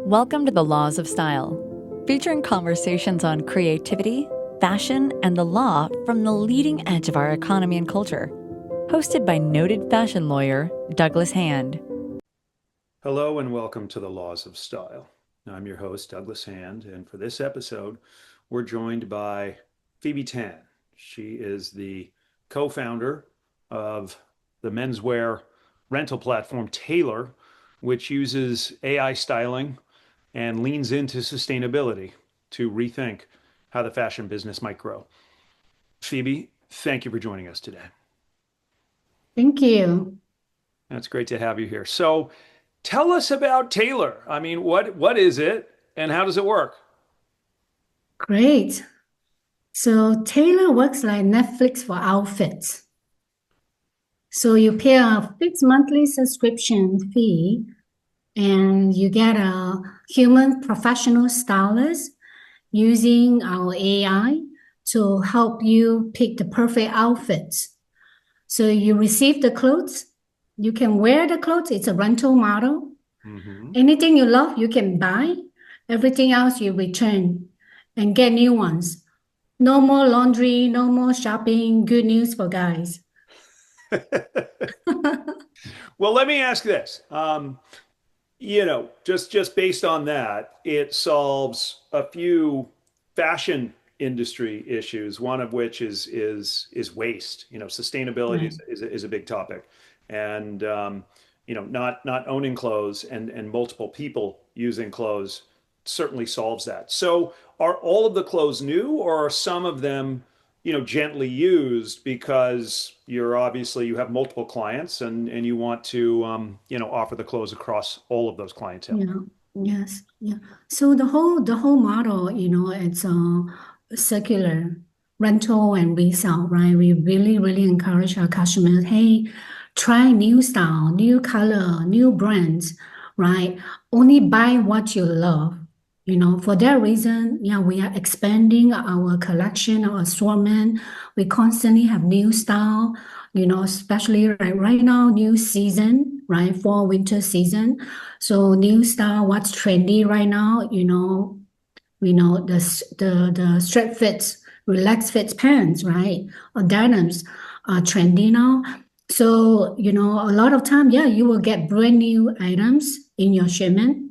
Welcome to the Laws of Style, featuring conversations on creativity, fashion, and the law from the leading edge of our economy and culture. Hosted by noted fashion lawyer Douglas Hand. Hello and welcome to the Laws of Style. I'm your host, Douglas Hand, and for this episode, we're joined by Phoebe Tan. She is the co-founder of the menswear rental platform Taelor, which uses AI styling and leans into sustainability to rethink how the fashion business might grow. Phoebe, thank you for joining us today. Thank you. It's great to have you here. So tell us about Taelor. I mean, what is it and how does it work? Great. So Taylor works like Netflix for outfits. So you pay a fixed monthly subscription fee and you get a human professional stylist using our AI to help you pick the perfect outfits. So you receive the clothes, you can wear the clothes, it's a rental model. Anything you love, you can buy. Everything else you return and get new ones. No more laundry, no more shopping. Good news for guys. Well, let me ask this. Just based on that, it solves a few fashion industry issues. One of which is waste. Sustainability Right. is a big topic, and not owning clothes and multiple people using clothes certainly solves that. So, are all of the clothes new, or are some of them, gently used because you have multiple clients and you want to, offer the clothes across all of those clientele? Yeah. Yes. Yeah. So the whole model, it's a circular rental and resale, right? We really encourage our customers, hey, try new style, new color, new brands, right? Only buy what you love. For that reason, yeah, we are expanding our collection, our assortment. We constantly have new style, especially right now, new season, right? Fall, winter season. So new style, what's trendy right now, the straight fits, relaxed fits pants, right? Or denims are trendy now. So, a lot of time, yeah, you will get brand new items in your shipment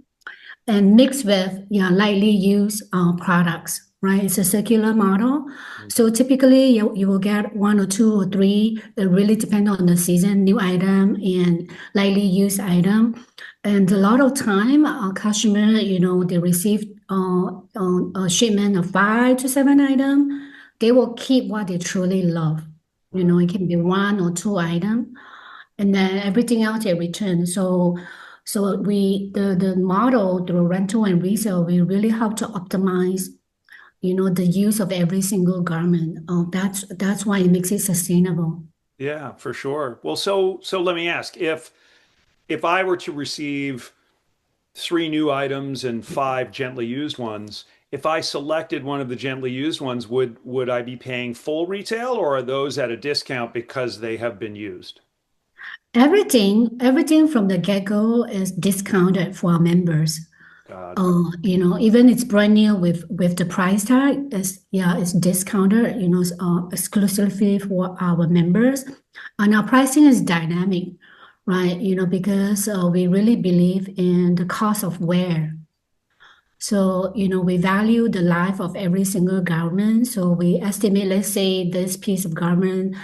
and mixed with, yeah, lightly used products, right? It's a circular model. So typically you will get one or two or three. It really depends on the season, new item and lightly used item. And a lot of time, our customer, they receive a shipment of 5 to 7 items. They will keep what they truly love. It can be one or two items, and then everything else they return. So the model through rental and resale, we really help to optimize, the use of every single garment. That's why it makes it sustainable. Yeah, for sure. Well, so let me ask, if I were to receive three new items and five gently used ones, if I selected one of the gently used ones, would I be paying full retail, or are those at a discount because they have been used? Everything from the get-go is discounted for our members. God. Even it's brand new with the price tag it's discounted, exclusively for our members. And our pricing is dynamic, right? Because we really believe in the cost of wear. So, we value the life of every single garment. So we estimate, let's say this piece of garment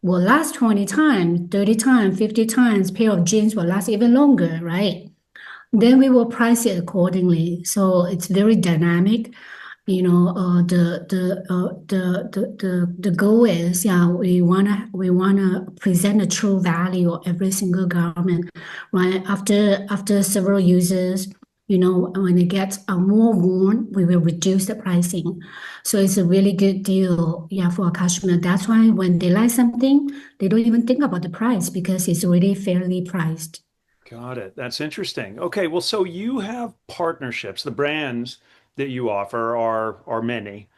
will last 20 times, 30 times, 50 times, pair of jeans will last even longer, right? Then we will price it accordingly. So it's very dynamic. The goal is, yeah, we wanna present a true value of every single garment, right? After several uses, when it gets more worn, we will reduce the pricing. So it's a really good deal, yeah, for a customer. That's why when they like something, they don't even think about the price because it's already fairly priced. Got it. That's interesting. Okay, well, so you have partnerships. The brands that you offer are many,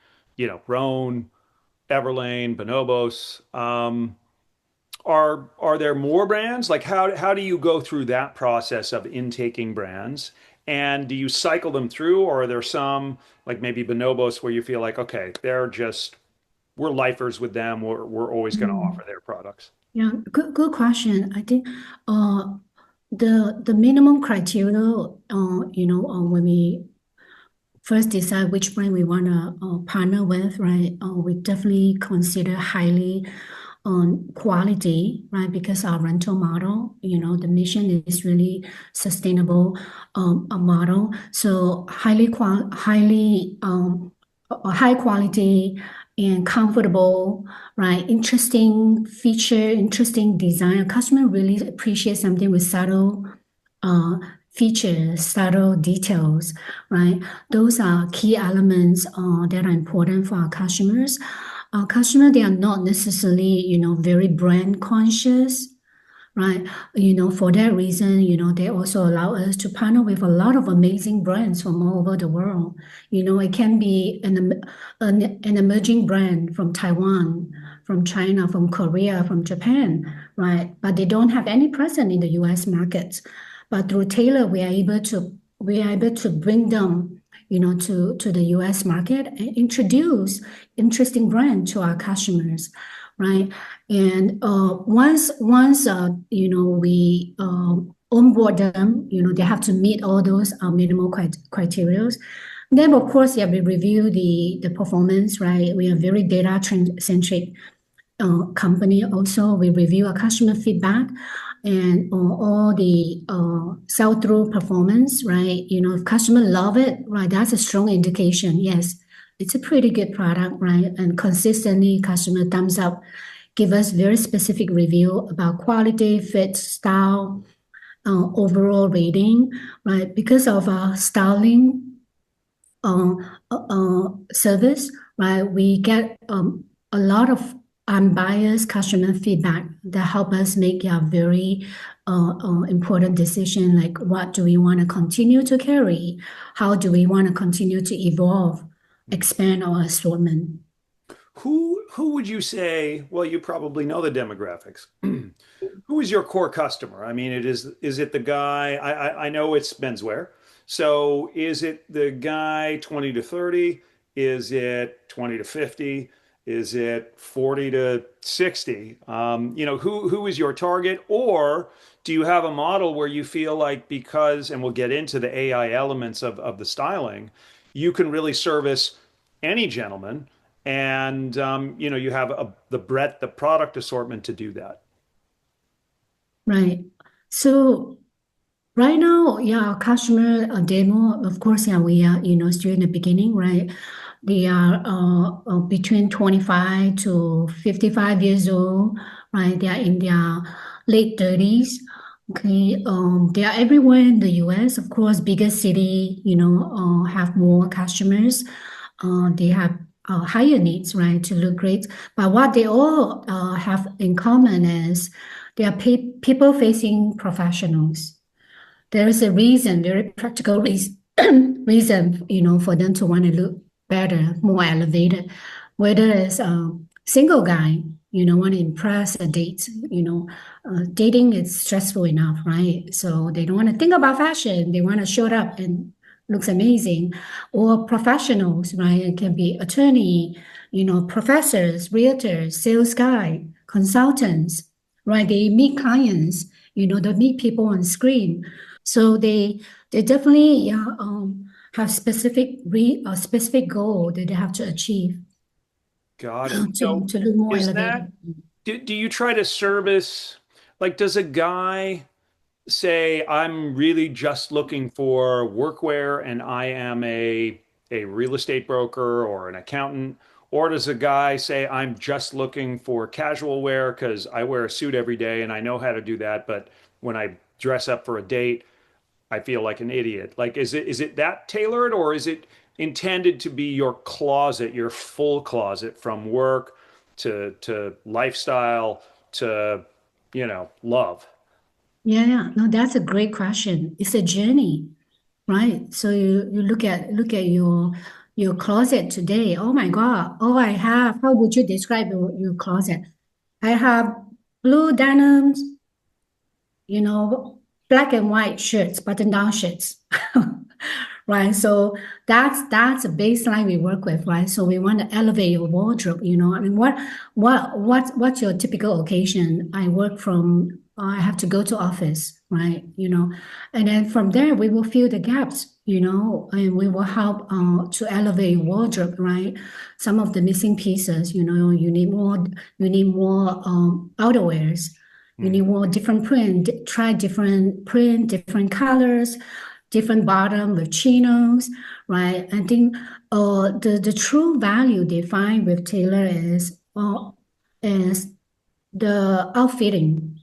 Rhone, Everlane, Bonobos. Are there more brands? Like how do you go through that process of intaking brands? And do you cycle them through, or are there some like maybe bonobos where you feel like, okay, we're lifers with them. We're always going to offer Mm. their products. Yeah, good question. I think the minimum criteria, when we first decide which brand we want to partner with, right? We definitely consider highly on quality, right? Because our rental model, the mission is really sustainable a model. So high quality and comfortable, right? Interesting feature, interesting design. A customer really appreciates something with subtle uh, features, subtle details, right? Those are key elements that are important for our customers. Our customer, they are not necessarily, very brand conscious, right? For that reason, they also allow us to partner with a lot of amazing brands from all over the world. It can be an emerging brand from Taiwan, from China, from Korea, from Japan, right? But they don't have any presence in the US market. But through Taylor, we are able to bring them, to the US market and introduce interesting brand to our customers, right? And once we onboard them, they have to meet all those minimal criteria. Then of course, yeah, we review the performance, right? We are very data centric company. Also, we review our customer feedback and all the sell-through performance, right? If customer love it, right, that's a strong indication. Yes, it's a pretty good product, right? And consistently, customer thumbs up, give us very specific review about quality, fit, style, overall rating, right? Because of our styling uh, service, right? We get a lot of unbiased customer feedback that help us make a very important decision, like what do we want to continue to carry? How do we want to continue to evolve, expand our assortment? Who would you say? Well, you probably know the demographics. Who is your core customer? I mean, is it the guy? I know it's menswear. So is it the guy 20 to 30? Is it 20 to 50? Is it 40 to 60? Who is your target? Or do you have a model where you feel like because, and we'll get into the AI elements of the styling, you can really service any gentleman, and you have the breadth, the product assortment to do that. Right. So right now, yeah, our customer demo, of course, yeah, we are, still in the beginning, right? They are between 25 to 55 years old, right? They are in their late 30s. Okay, they are everywhere in the US. Of course, bigger city, have more customers. They have higher needs, right, to look great. But what they all have in common is they are people-facing professionals. There is a reason, very practical reason, for them to want to look better, more elevated. Whether it's a single guy, want to impress a date, dating is stressful enough, right? So they don't want to think about fashion. They want to show up and looks amazing. Or professionals, right? It can be attorney, professors, realtors, sales guy, consultants, right? They meet clients, they meet people on screen. So they definitely, yeah, have specific goal that they have to achieve Got it. to look more Is elevated. that, do you try to service, like, does a guy say, I'm really just looking for workwear and I am a real estate broker or an accountant? Or does a guy say, I'm just looking for casual wear because I wear a suit every day and I know how to do that, but when I dress up for a date, I feel like an idiot. Like, is it that tailored, or is it intended to be your closet, your full closet from work to lifestyle to, love? Yeah. No, that's a great question. It's a journey, right? So you look at your closet today. Oh my God. Oh, I have. How would you describe your closet? I have blue denims, you know, black and white shirts, button-down shirts. Right. So that's a baseline we work with, right? So we want to elevate your wardrobe, you know. I mean, what's your typical occasion? I have to go to office, right? You know, and then from there we will fill the gaps, you know, and we will help to elevate your wardrobe, right? Some of the missing pieces, you know, you need more outerwears. You need more different print, try different print, different colors, different bottom with chinos, right? I think the true value they find with Taylor is the outfitting,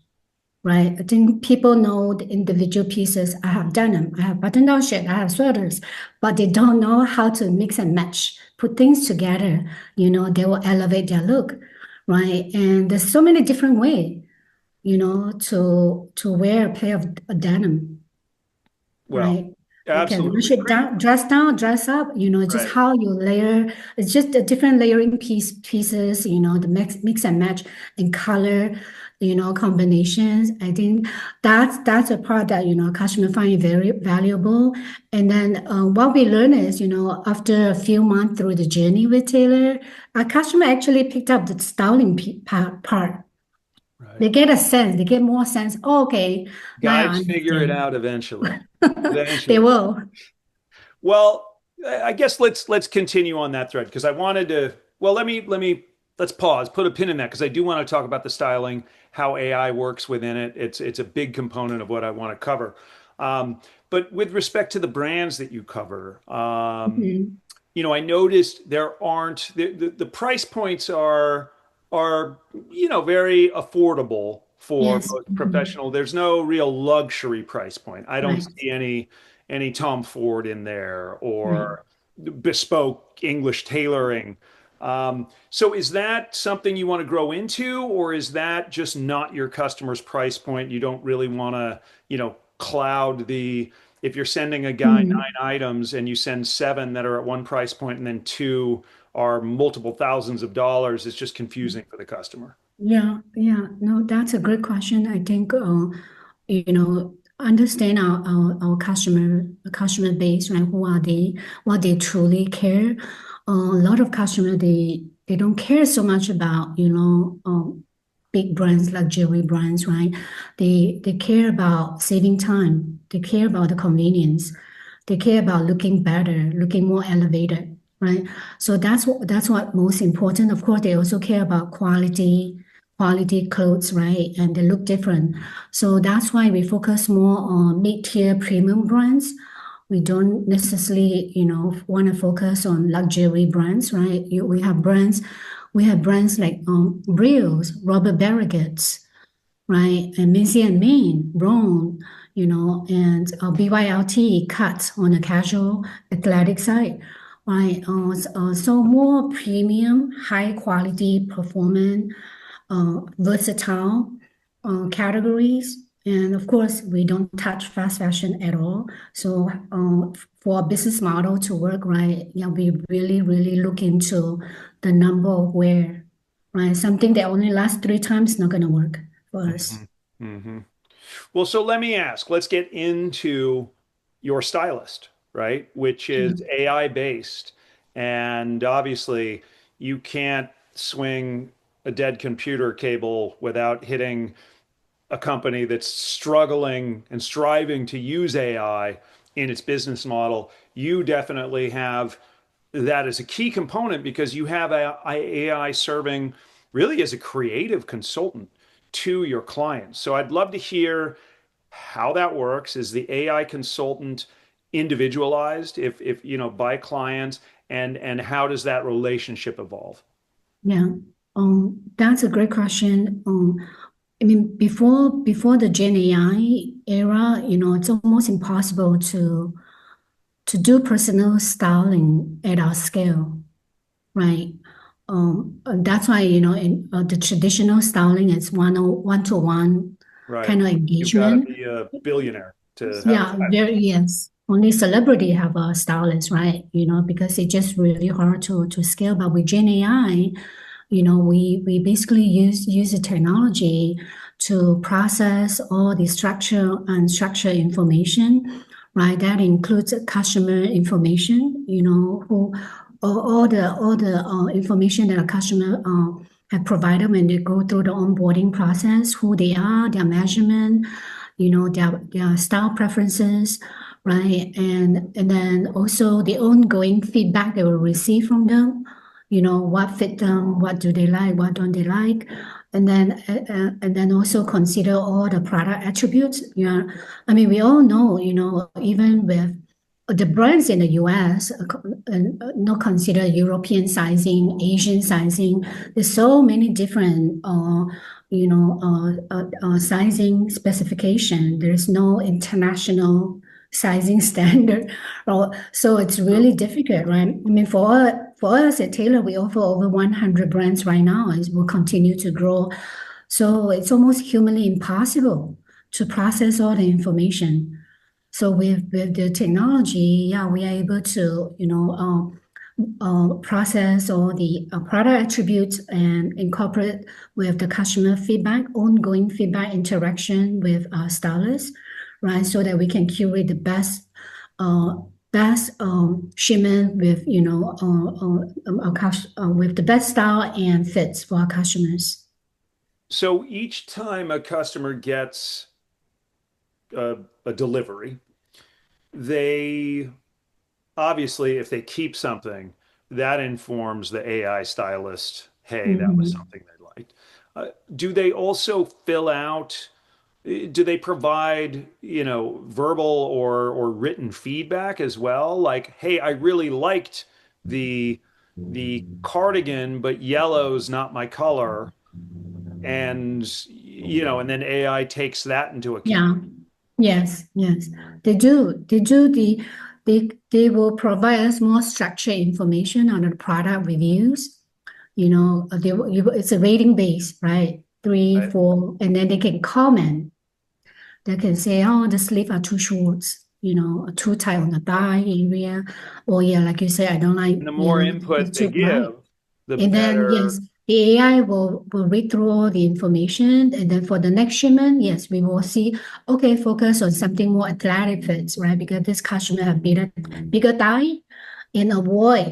right? I think people know the individual pieces. I have denim, I have button-down shirt, I have sweaters, but they don't know how to mix and match, put things together. You know, they will elevate their look, right? And there's so many different ways, you know, to wear a pair of denim, Well, right? You can absolutely. wash it down, dress up, you know, just Right. how you layer. It's just a different layering pieces, you know, the mix and match and color, you know, combinations. I think that's a part that, you know, customer find very valuable. And then what we learn is, you know, after a few months through the journey with Taylor, our customer actually picked up the styling part. Right. They get a sense, they get more sense. Oh, okay, now I Guys figure it understand. out eventually. They Eventually. will. Well, I guess let's continue on that thread because I wanted to. Well, let's pause, put a pin in that because I do want to talk about the styling, how AI works within it. It's a big component of what I want to cover. But with respect to the brands that you cover, Mhm. you know, I noticed there aren't the price points are you know very affordable for Yes. most professional. There's no real luxury price point. I don't Right. see any Tom Ford in there Right. or bespoke English tailoring. So is that something you want to grow into, or is that just not your customer's price point? You don't really want to, you know, cloud the if you're sending a guy Mhm. 9 items and you send seven that are at one price point and then two are multiple thousands of dollars, it's just confusing for the customer. Yeah, yeah. No, that's a great question. I think you know, understand our customer base, right? Who are they? What they truly care. A lot of customer they don't care so much about, you know, big brands like jewelry brands, right? They care about saving time. They care about the convenience. They care about looking better, looking more elevated, right? So that's what most important. Of course, they also care about quality clothes, right? And they look different. So that's why we focus more on mid-tier premium brands. We don't necessarily, you know, want to focus on luxury brands, right? We have brands like Brios, Robert Barrigett's, right? And Missy and Main, Brown, you know, and BYLT cut on a casual athletic side, right? So more premium, high quality performance, versatile categories. And of course, we don't touch fast fashion at all. So for a business model to work, right, yeah, we really look into the number of wear, right? Something that only lasts 3 times not going to work for us. Mhm. Mhm. Well, so let me ask, let's get into your stylist, right? Which is Mm. AI based. And obviously, you can't swing a dead computer cable without hitting a company that's struggling and striving to use AI in its business model. You definitely have that as a key component because you have AI serving really as a creative consultant to your clients. So I'd love to hear how that works. Is the AI consultant individualized if you know by clients and how does that relationship evolve? Yeah, that's a great question. I mean, before the Gen AI era, you know, it's almost impossible to do personal styling at our scale, right? That's why, you know, in the traditional styling is one-to-one Right. kind of You've got to engagement. be a billionaire to have a Yeah, very, yes. Only celebrity have a stylist, right? You know, because it's just really hard to scale. But with Gen AI, you know, we basically use the technology to process all the structure and structured information, right? That includes customer information, who all the information that a customer have provided when they go through the onboarding process, who they are, their measurement, their style preferences, right? And then also the ongoing feedback they will receive from them, what fit them, what do they like, what don't they like, and then also consider all the product attributes. Yeah, I mean we all know, even with the brands in the US, not consider European sizing, Asian sizing. There's so many different, sizing specification. There's no international sizing standard. So it's really difficult, right? I mean, for us at Taelor, we offer over 100 brands right now, and will continue to grow. So it's almost humanly impossible to process all the information. So with the technology, yeah, we are able to, process all the product attributes and incorporate with the customer feedback, ongoing feedback interaction with stylists, right? So that we can curate the best shipment with, with the best style and fits for our customers. So each time a customer gets a delivery, they obviously, if they keep something, that informs the AI stylist, hey, that was something they liked. Do they also fill out, do they provide, verbal or written feedback as well? Like, hey, I really liked the cardigan, but yellow's not my color. And, and then AI takes that into account. Yeah. Yes, yes, they do. They will provide us more structured information on the product reviews. It's a rating base, right? Three, Right. 4, and then they can comment. They can say, oh, the sleeves are too short, too tight on the thigh area, or yeah, like you say, I don't like, And the more it's input they too bright. give, the And then, better. yes, the AI will read through all the information. And then for the next shipment, yes, we will see, okay, focus on something more athletic fits, right? Because this customer have bigger thigh and avoid,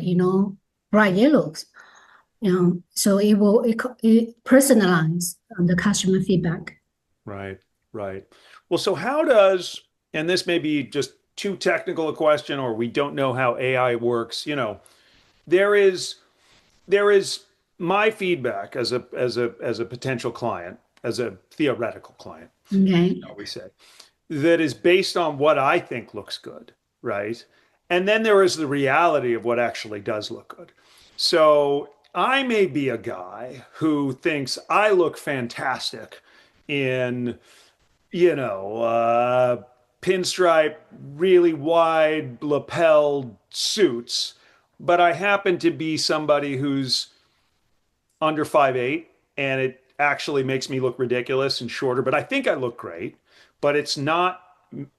bright yellows. So it personalize the customer feedback. Right, right. Well, so how does, and this may be just too technical a question, or we don't know how AI works, there is there is my feedback as a potential client, as a theoretical client, Okay. shall we say, that is based on what I think looks good, right? And then there is the reality of what actually does look good. So I may be a guy who thinks I look fantastic in, pinstripe, really wide lapel suits, but I happen to be somebody who's under 5'8", and it actually makes me look ridiculous and shorter, but I think I look great, but it's not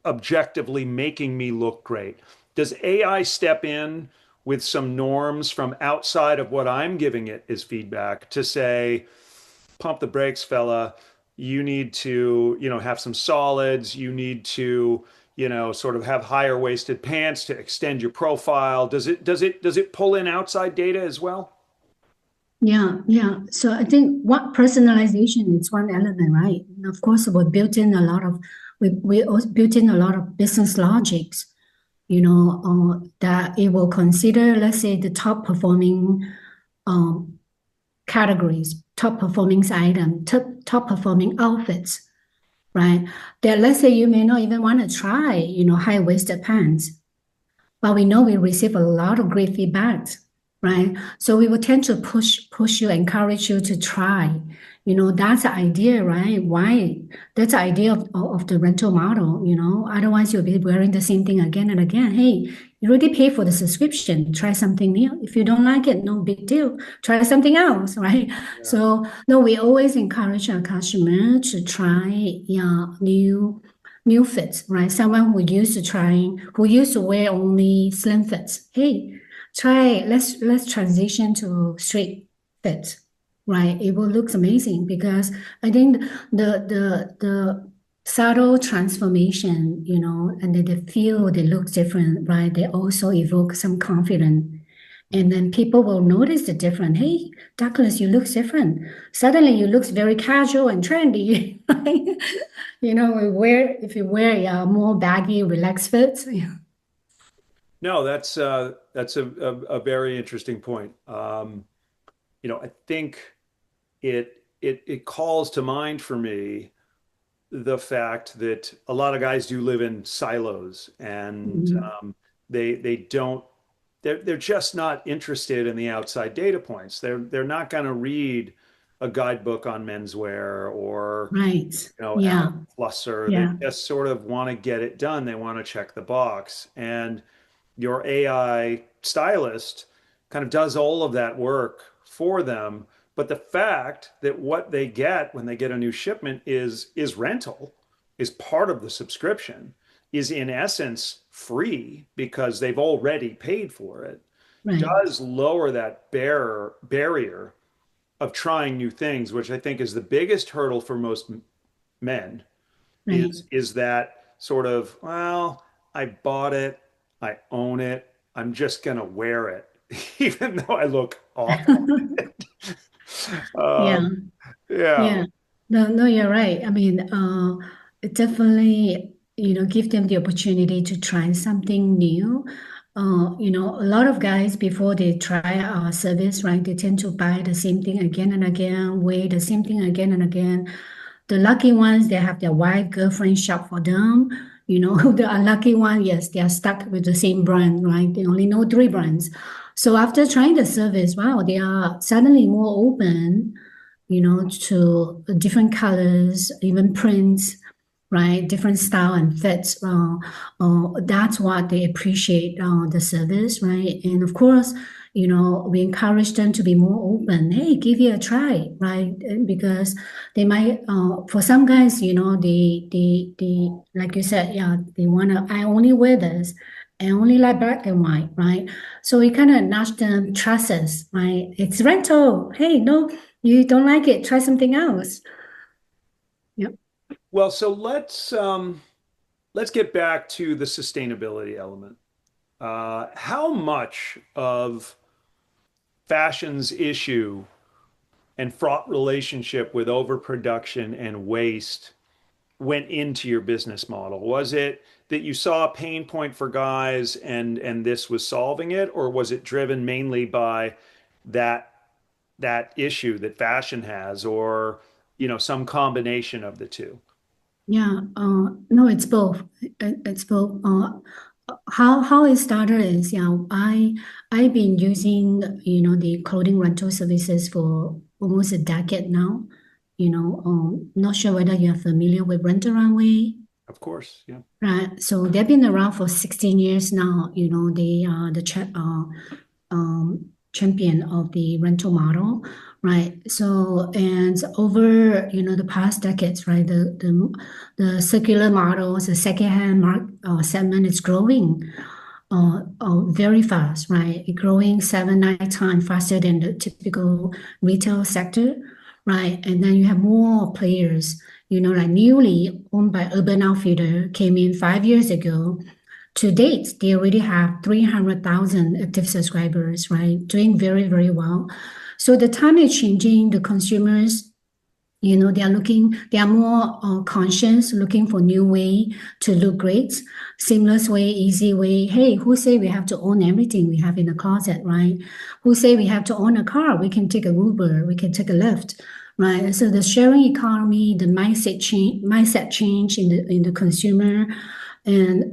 objectively making me look great. Does AI step in with some norms from outside of what I'm giving it as feedback to say, pump the brakes, fella. You need to, have some solids. You need to, sort of have higher waisted pants to extend your profile. Does it pull in outside data as well? Yeah, yeah. So I think what personalization is one element, right? And of course, we also built in a lot of business logics, that it will consider, let's say, the top performing um, categories, top performing item, top performing outfits, right? That let's say you may not even want to try, high waisted pants, but we know we receive a lot of great feedback, right? So we will tend to push you, encourage you to try. That's the idea, right? Why? That's the idea of the rental model, Otherwise you'll be wearing the same thing again and again. Hey, you already pay for the subscription. Try something new. If you don't like it, no big deal. Try something else, right? Yeah. So no, we always encourage our customer to try, yeah, new fits, right? Someone who used to wear only slim fits. Hey, let's transition to straight fits, right? It will look amazing because I think the subtle transformation, and the feel they look different, right? They also evoke some confidence. And then people will notice the difference. Hey, Douglas, you look different. Suddenly you look very casual and trendy. Right? If you wear more baggy, relaxed fits. Yeah. No, that's a very interesting point. I think it calls to mind for me the fact that a lot of guys do live in silos, and Mhm. they don't they're just not interested in the outside data points. They're not going to read a guidebook on menswear or Right. Alan Yeah. Flusser. They Yeah. just sort of want to get it done. They want to check the box. And your AI stylist kind of does all of that work for them. But the fact that what they get when they get a new shipment is rental, is part of the subscription, is in essence free because they've already paid for it, Right. does lower that barrier of trying new things, which I think is the biggest hurdle for most men, Right. is that sort of, well, I bought it, I own it, I'm just gonna wear it, even though I look awful. Yeah. Um, yeah, Yeah. No, no, you're right. I mean, it definitely, give them the opportunity to try something new. A lot of guys before they try our service, right, they tend to buy the same thing again and again, wear the same thing again and again. The lucky ones, they have their wife, girlfriend shop for them. The unlucky one, yes, they are stuck with the same brand, right? They only know three brands. So after trying the service, wow, they are suddenly more open, to different colors, even prints, right? Different style and fits. That's what they appreciate the service, right? And of course, we encourage them to be more open. Hey, give it a try, right? Because they might, for some guys, they like you said, yeah, they wanna. I only wear this. I only like black and white, right? So we kind of nudge them, trust us, right? It's rental. Hey, no, you don't like it, try something else. Yep. well, so let's get back to the sustainability element. How much of fashion's issue and fraught relationship with overproduction and waste went into your business model? Was it that you saw a pain point for guys and this was solving it, or was it driven mainly by that that issue that fashion has, or some combination of the two? Yeah, no, it's both. It's both. How it started is, yeah, I've been using, the clothing rental services for almost a decade now. Not sure whether you're familiar with Rent a Runway. Of course, yeah. Right. So they've been around for 16 years now. They are the champion of the rental model, right? So, and over, the past decades, right, the circular models, the secondhand segment is growing very fast, right? It growing 7, 9 times faster than the typical retail sector, right? And then you have more players, like newly owned by Urban Outfitter came in 5 years ago. To date, they already have 300,000 active subscribers, right? Doing very, very well. So the time is changing. The consumers, they are more conscious, looking for new way to look great, seamless way, easy way. Hey, who say we have to own everything we have in the closet, right? Who say we have to own a car? We can take a Uber, we can take a Lyft, right? So the sharing economy, the mindset change in the consumer, and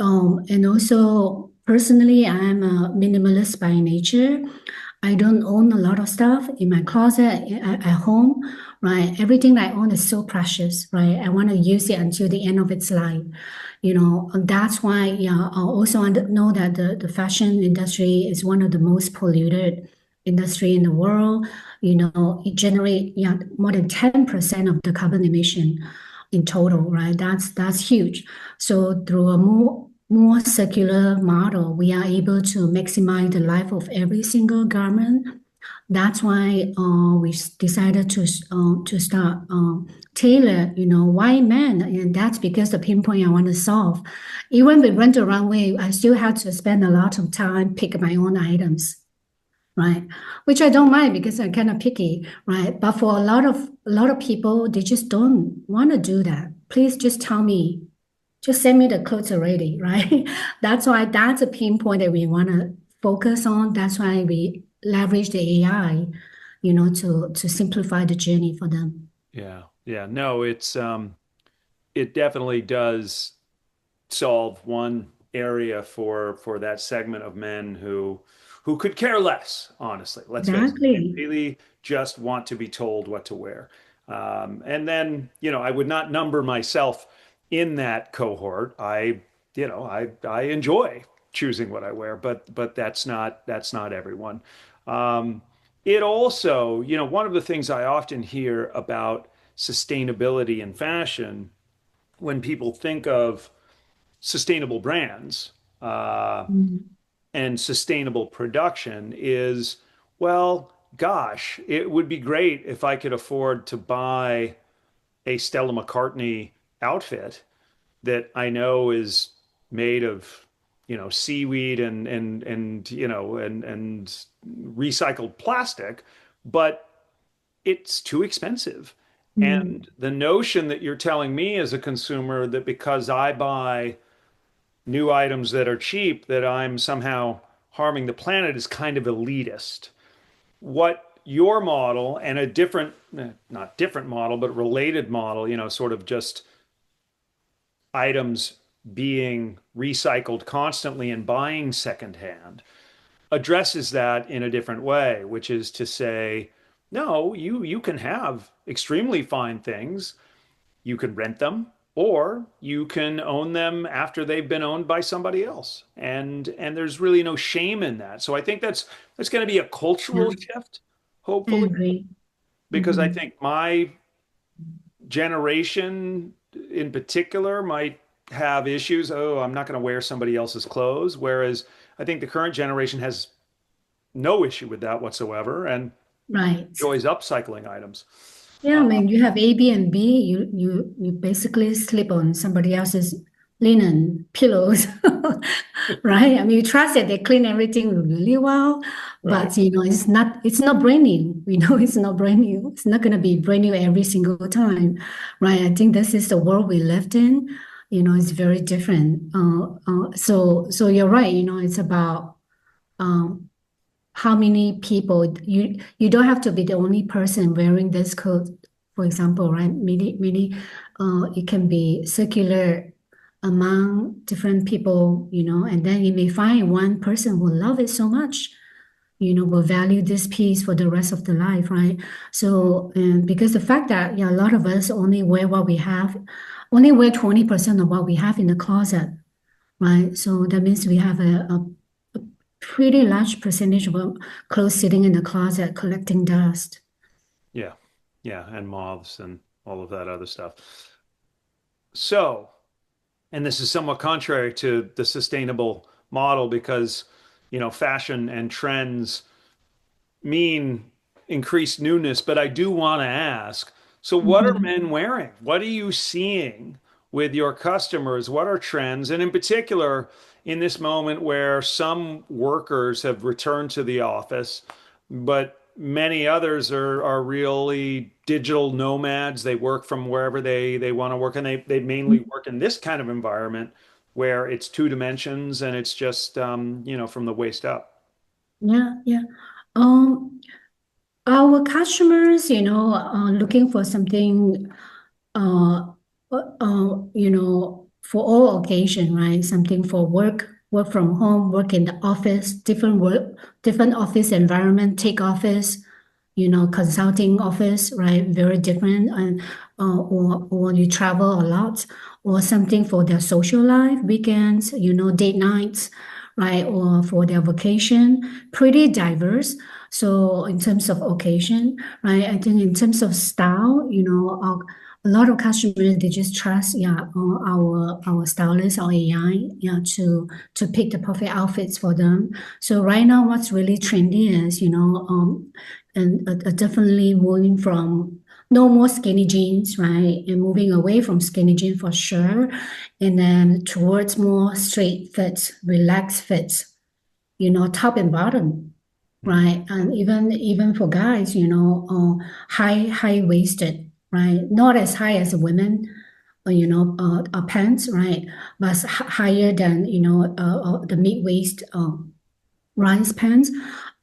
also personally, I'm a minimalist by nature. I don't own a lot of stuff in my closet at home, right? Everything I own is so precious, right? I want to use it until the end of its life. And that's why, yeah, I also know that the fashion industry is one of the most polluted industry in the world. It generate, yeah, more than 10% of the carbon emission in total, right? That's huge. So through a more circular model, we are able to maximize the life of every single garment. That's why we decided to start Tailor, white men, and that's because the pinpoint I want to solve. Even we rent a runway, I still have to spend a lot of time pick my own items, right? Which I don't mind because I'm kind of picky, right? But for a lot of people, they just don't want to do that. Please just tell me, just send me the clothes already, right? That's why that's a pinpoint that we want to focus on. That's why we leverage the AI, to simplify the journey for them. Yeah. Yeah. No, it definitely does solve one area for that segment of men who could care less, honestly. Let's face it. They Exactly. really just want to be told what to wear. And then, I would not number myself in that cohort. I enjoy choosing what I wear, but that's not everyone. Um, it also, one of the things I often hear about sustainability in fashion when people think of sustainable brands Mm. and sustainable production is, well, gosh, it would be great if I could afford to buy a Stella McCartney outfit that I know is made of, seaweed and recycled plastic, but it's too expensive. Mm. And the notion that you're telling me as a consumer that because I buy new items that are cheap, that I'm somehow harming the planet is kind of elitist. What your model and a different, not different model, but related model, sort of just items being recycled constantly and buying secondhand addresses that in a different way, which is to say, no, you can have extremely fine things. You can rent them, or you can own them after they've been owned by somebody else. And there's really no shame in that. So I think that's going to be a cultural Yeah, shift, I hopefully, agree. because I Mhm. think my generation in particular might have issues. Oh, I'm not going to wear somebody else's clothes. Whereas I think the current generation has no issue with that whatsoever and Right. enjoys upcycling items. Yeah, I mean, you have A, B, and B. You basically sleep on somebody else's linen pillows, right? I mean, you trust that they clean everything really well, Right. but it's not brand new. We know it's not brand new. It's not going to be brand new every single time, right? I think this is the world we lived in. It's very different. So you're right. It's about um, how many people you don't have to be the only person wearing this coat, for example, right? Many it can be circular among different people, and then you may find one person who love it so much, will value this piece for the rest of the life, right? So, and because the fact that, yeah, a lot of us only wear what we have, only wear 20% of what we have in the closet, right? So that means we have a pretty large percentage of our clothes sitting in the closet collecting dust. Yeah. Yeah. And moths and all of that other stuff. So, and this is somewhat contrary to the sustainable model because, fashion and trends mean increased newness, but I do want to ask, so what are Mhm. men wearing? What are you seeing with your customers? What are trends? And in particular, in this moment where some workers have returned to the office, but many others are really digital nomads. They work from wherever they want to work, and they mainly work in this kind of environment where it's two dimensions and it's just from the waist up. Yeah, yeah. Um, our customers, looking for something, uh, for all occasion, right? Something for work from home, work in the office, different office environment, take office, consulting office, right? Very different, and or you travel a lot, or something for their social life, weekends, date nights, right? Or for their vacation, pretty diverse. So in terms of occasion, right? I think in terms of style, a lot of customers they just trust our stylist, our AI, to pick the perfect outfits for them. So right now, what's really trendy is and definitely moving from no more skinny jeans, right, and moving away from skinny jeans for sure, and then towards more straight fits, relaxed fits, top and bottom, Hmm. right? And even for guys, high waisted, right? Not as high as women, pants, right? But higher than the mid waist rise pants,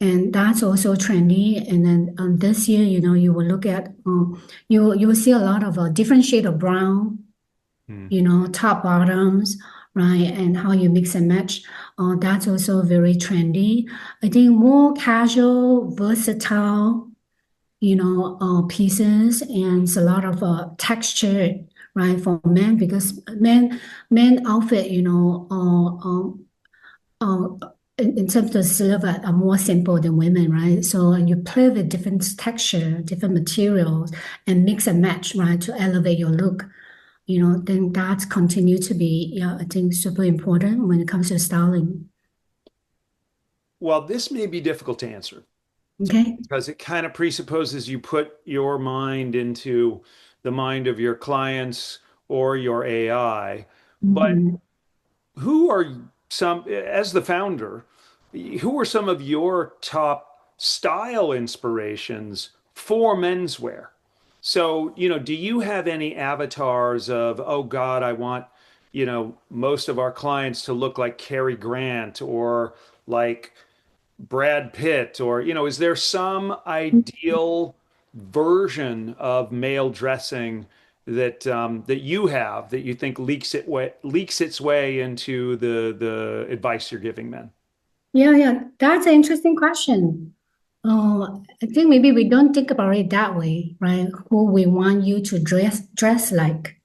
and that's also trendy. And then this year, you will look at you will see a lot of different shade of brown, Hmm. top bottoms, right? And how you mix and match. That's also very trendy. I think more casual, versatile, pieces and it's a lot of texture, right, for men because men outfit, in terms of silhouette are more simple than women, right? So you play with different texture, different materials, and mix and match, right, to elevate your look. Then that continue to be, yeah, I think super important when it comes to styling. Well, this may be difficult to answer Okay. because it kind of presupposes you put your mind into the mind of your clients or your AI. But Mhm. who are as the founder, who are some of your top style inspirations for menswear? So, do you have any avatars of, oh God, I want, most of our clients to look like Cary Grant or like Brad Pitt, or, is there some ideal version of male dressing that you have that you think leaks its way into the advice you're giving men? Yeah, that's an interesting question. I think maybe we don't think about it that way, right? Who we want you to dress like.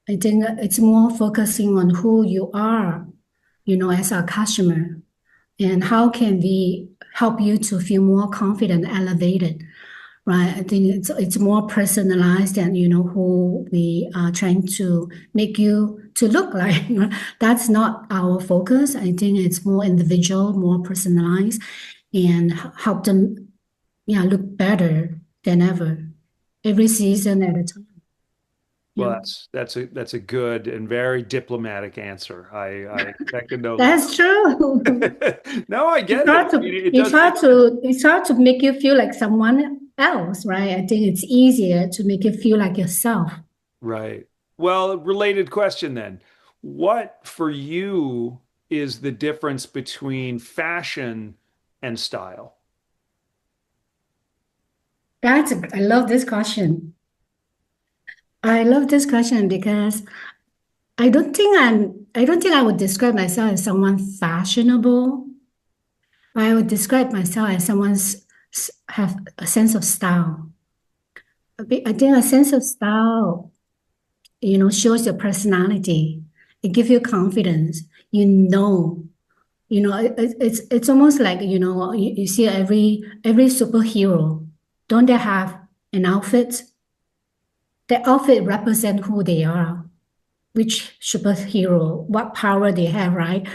I think it's more focusing on who you are, as a customer, and how can we help you to feel more confident, elevated, right? I think it's more personalized than who we are trying to make you to look like. That's not our focus. I think it's more individual, more personalized, and help them, yeah, look better than ever, every season at a time. Well, Yeah, that's a good and very diplomatic answer. I expected no less. that's true. No, I It's get it. hard I mean, to it it's does hard make sense. to it's hard to make you feel like someone else, right? I think it's easier to make you feel like yourself. Right. Well, related question then. What for you is the difference between fashion and style? I love this question. I love this question because I don't think I would describe myself as someone fashionable. I would describe myself as someone's have a sense of style. I think a sense of style, shows your personality. It gives you confidence. It's almost like, you see every superhero. Don't they have an outfit? The outfit represent who they are, which superhero, what power they have, right?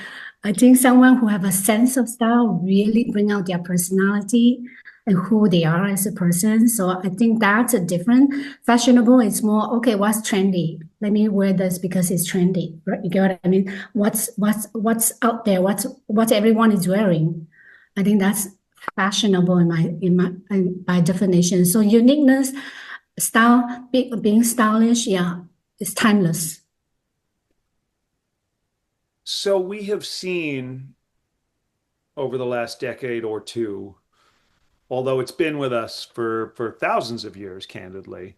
I think someone who have a sense of style really bring out their personality and who they are as a person. So I think that's a different. Fashionable is more, okay, what's trendy? Let me wear this because it's trendy. Right? You get what I mean? What's out there? What everyone is wearing? I think that's fashionable by definition. So uniqueness, style, being stylish, yeah, it's timeless. So we have seen over the last decade or two, although it's been with us for thousands of years, candidly,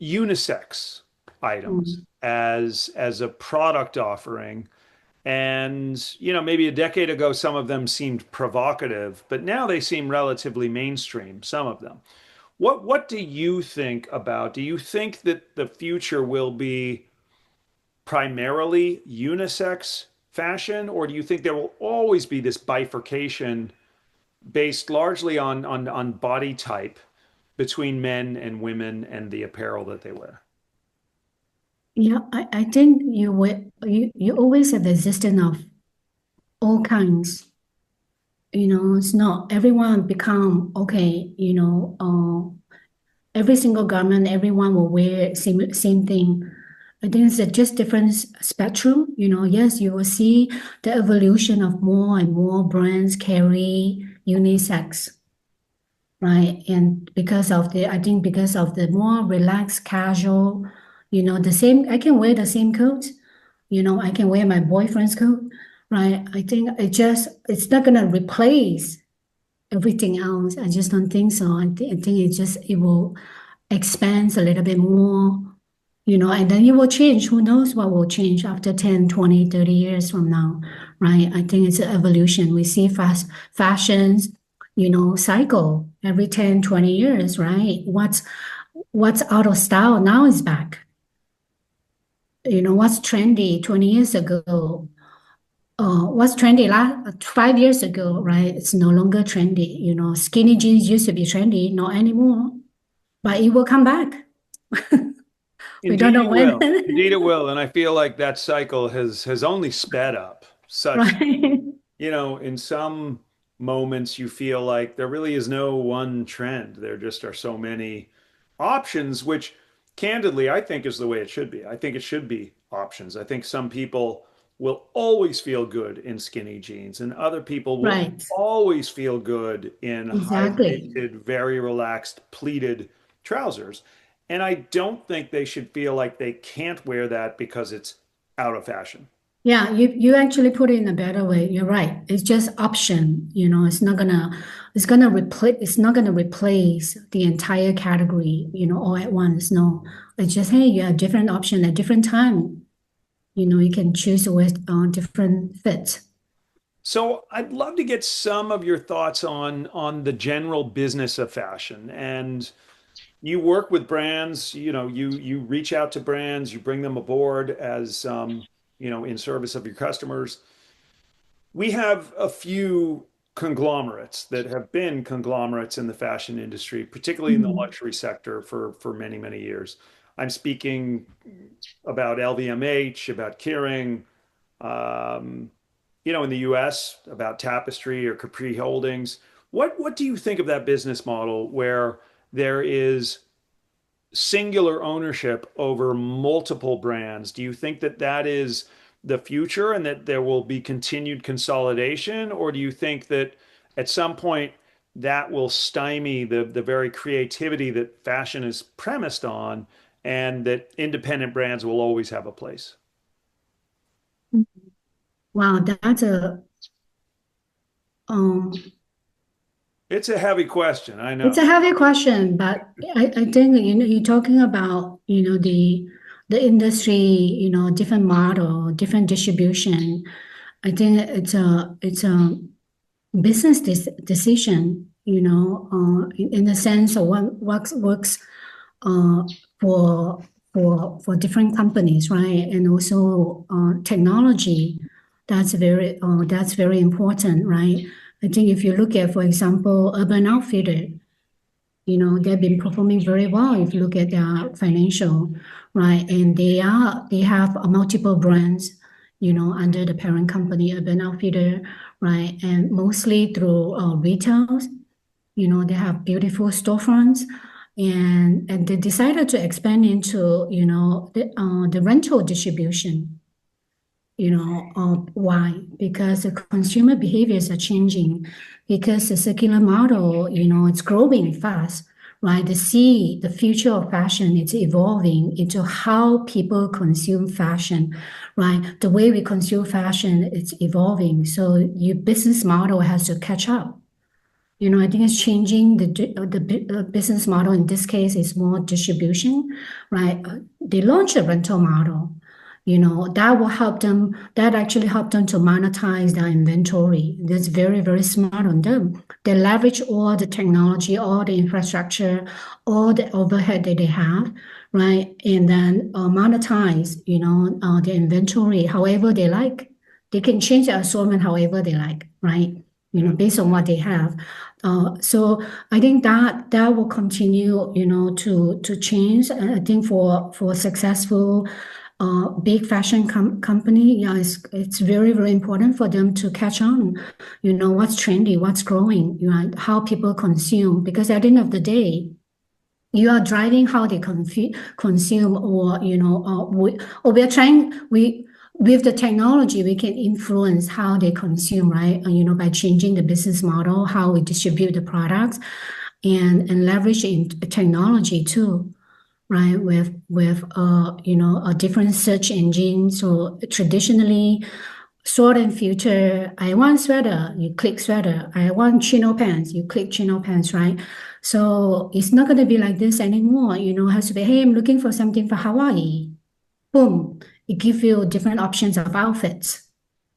unisex items Mm. as a product offering. And, maybe a decade ago, some of them seemed provocative, but now they seem relatively mainstream, some of them. What do you think about? Do you think that the future will be primarily unisex fashion, or do you think there will always be this bifurcation based largely on body type? between men and women and the apparel that they wear? Yeah, I think you always have existence of all kinds. It's not everyone become okay, every single garment, everyone will wear same thing. I think it's a just different spectrum. Yes, you will see the evolution of more and more brands carry unisex, right? And I think because of the more relaxed, casual, I can wear the same coat, I can wear my boyfriend's coat, right? I think it's not gonna replace everything else. I just don't think so. I think it will expand a little bit more, and then it will change. Who knows what will change after 10, 20, 30 years from now, right? I think it's an evolution. We see fashions, cycle every 10, 20 years, right? What's out of style now is back. What's trendy 20 years ago, what's trendy 5 years ago, right? It's no longer trendy. Skinny jeans used to be trendy, not anymore, but it will come back. We don't Indeed know it when. will. Indeed it will. And I feel like that cycle has only sped up such, Right. in some moments you feel like there really is no one trend. There just are so many options, which candidly I think is the way it should be. I think it should be options. I think some people will always feel good in skinny jeans, and other people will Right. always feel good in Exactly. high-waisted, very relaxed, pleated trousers. And I don't think they should feel like they can't wear that because it's out of fashion. Yeah, you actually put it in a better way. You're right. It's just option. It's not gonna replace the entire category, all at once. No. It's just, hey, you have different option at different time. You can choose with different fits. So I'd love to get some of your thoughts on the general business of fashion. And you work with brands, you reach out to brands, you bring them aboard as in service of your customers. We have a few conglomerates that have been conglomerates in the fashion industry, particularly in the Mhm. luxury sector for many, many years. I'm speaking about LVMH, about Kering, um, in the US, about Tapestry or Capri Holdings. What do you think of that business model where there is singular ownership over multiple brands? Do you think that that is the future and that there will be continued consolidation? Or do you think that at some point that will stymie the very creativity that fashion is premised on and that independent brands will always have a place? Wow, that's um It's a heavy question, I it's know. a heavy question, but I think you're talking about the industry, different model, different distribution. I think it's a business decision, in the sense of what works uh, for for different companies, right? And also technology. That's very important, right? I think if you look at, for example, Urban Outfitter, they've been performing very well if you look at their financial, right? And they have multiple brands, under the parent company, Urban Outfitter, right? And mostly through retail, they have beautiful storefronts, and they decided to expand into, the rental distribution. Why? Because the consumer behaviors are changing, because the circular model, it's growing fast, right? The future of fashion, it's evolving into how people consume fashion, right? The way we consume fashion, it's evolving. So your business model has to catch up. I think it's changing the business model. In this case, is more distribution, right? They launched a rental model, that actually help them to monetize their inventory. That's very, very smart on them. They leverage all the technology, all the infrastructure, all the overhead that they have, right? And then monetize, the inventory however they like. They can change the assortment however they like, right? Yeah. based on what they have. So I think that will continue, to change. And I think for successful big fashion company, yeah, it's very, very important for them to catch on, what's trendy, what's growing, how people consume. Because at the end of the day, you are driving how they consume, or we are trying we with the technology we can influence how they consume, right? By changing the business model, how we distribute the products, and leverage in technology too, right? With a different search engine. So traditionally, short and future, I want sweater, you click sweater. I want chino pants, you click chino pants, right? So it's not going to be like this anymore. It has to be, hey, I'm looking for something for Hawaii. Boom. It gives you different options of outfits.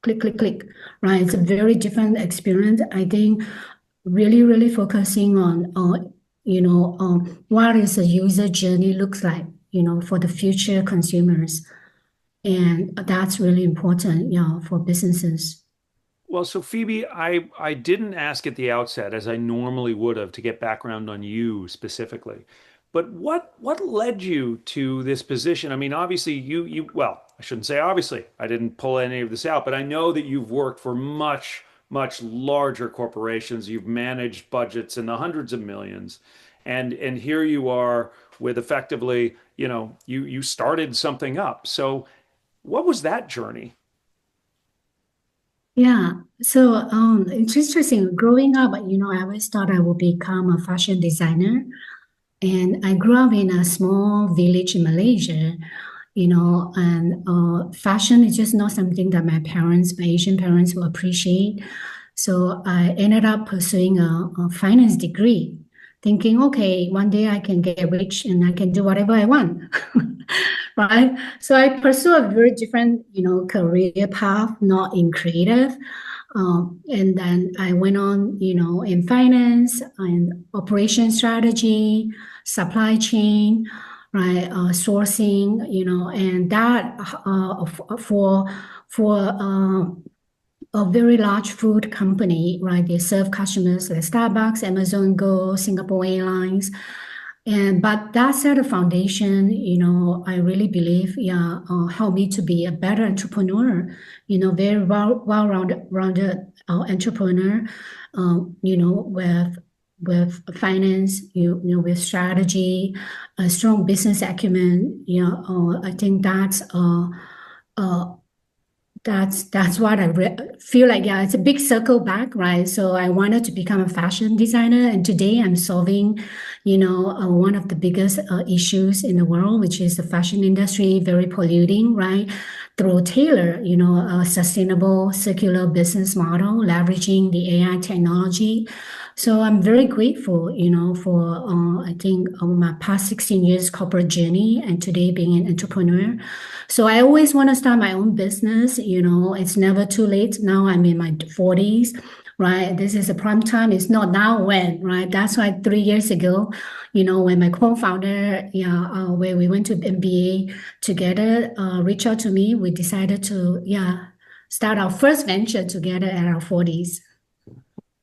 Click, click, click, right? It's a very different experience. I think really, really focusing on, what is the user journey looks like, for the future consumers. And that's really important, for businesses. Well, so Phoebe, I didn't ask at the outset, as I normally would have, to get background on you specifically. But what led you to this position? I mean, obviously you well, I shouldn't say obviously. I didn't pull any of this out, but I know that you've worked for much larger corporations. You've managed budgets in the hundreds of millions. And here you are with effectively, you started something up. So what was that journey? Yeah. So it's interesting. Growing up, I always thought I would become a fashion designer. And I grew up in a small village in Malaysia, and fashion is just not something that my Asian parents will appreciate. So I ended up pursuing a finance degree, thinking, okay, one day I can get rich and I can do whatever I want. Right? So I pursue a very different, career path, not in creative. And then I went on, in finance and operation strategy, supply chain, right, sourcing, and that for a very large food company, right? They serve customers like Starbucks, Amazon Go, Singapore Airlines. But that set of foundation, I really believe, yeah, helped me to be a better entrepreneur, very rounded entrepreneur, with finance, with strategy, a strong business acumen. I think uh, that's what feel like. Yeah, it's a big circle back, right? So I wanted to become a fashion designer, and today I'm solving, one of the biggest issues in the world, which is the fashion industry, very polluting, right? Through Tailor, a sustainable circular business model, leveraging the AI technology. So I'm very grateful, for I think my past 16 years corporate journey and today being an entrepreneur. So I always want to start my own business. It's never too late. Now I'm in my 40s, right? This is a prime time. It's not now when, right? That's why 3 years ago, when my co-founder, yeah, where we went to MBA together, reached out to me, we decided to, yeah, start our first venture together at our 40s.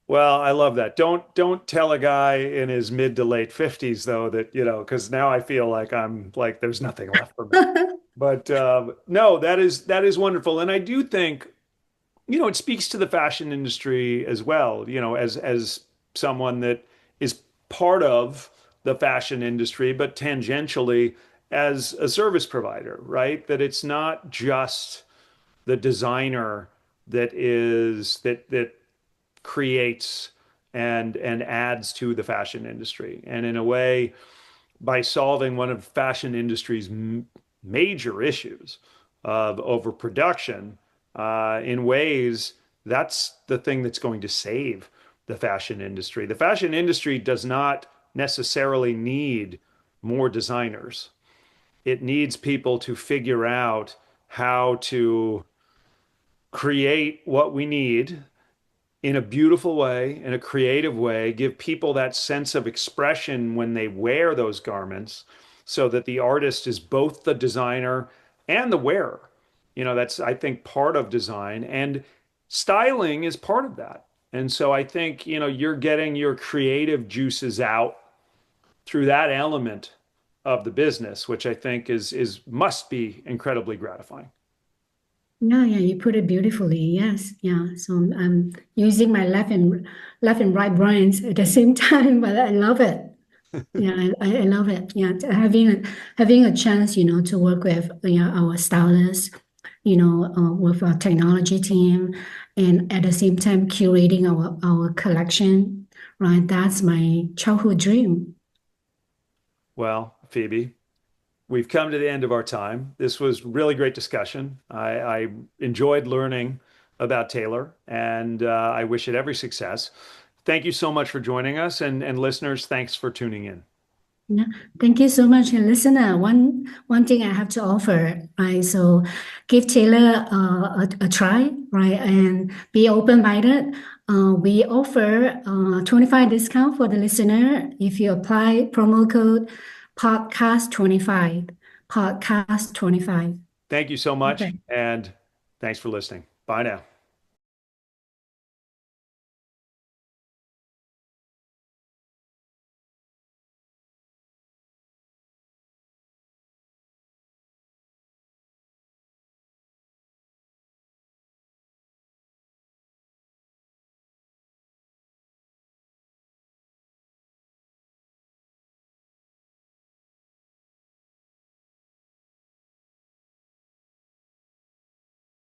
Well, I love that. Don't tell a guy in his mid to late 50s though that, because now I feel like I'm like there's nothing left for me. But no, that is wonderful. And I do think, it speaks to the fashion industry as well, as someone that is part of the fashion industry, but tangentially as a service provider, right? That it's not just the designer that creates and adds to the fashion industry. And in a way, by solving one of fashion industry's major issues of overproduction, in ways, that's the thing that's going to save the fashion industry. The fashion industry does not necessarily need more designers. It needs people to figure out how to create what we need in a beautiful way, in a creative way, give people that sense of expression when they wear those garments so that the artist is both the designer and the wearer. That's, I think, part of design. And styling is part of that. And so I think, you're getting your creative juices out through that element of the business, which I think is must be incredibly gratifying. Yeah, yeah, you put it beautifully. Yes, yeah. So I'm using my left and right brains at the same time, but I love it. Yeah, I love it. Yeah, having a chance, to work with our stylists, with our technology team, and at the same time curating our collection, right? That's my childhood dream. Well, Phoebe, we've come to the end of our time. This was really great discussion. I enjoyed learning about Taelor, and I wish it every success. Thank you so much for joining us, and listeners, thanks for tuning in. Yeah, thank you so much. And listener, one thing I have to offer, right? So give Taylor a try, right? And be open-minded. We offer 25 discount for the listener if you apply promo code podcast 25, podcast 25. Thank you so much, Okay. and thanks for listening. Bye now.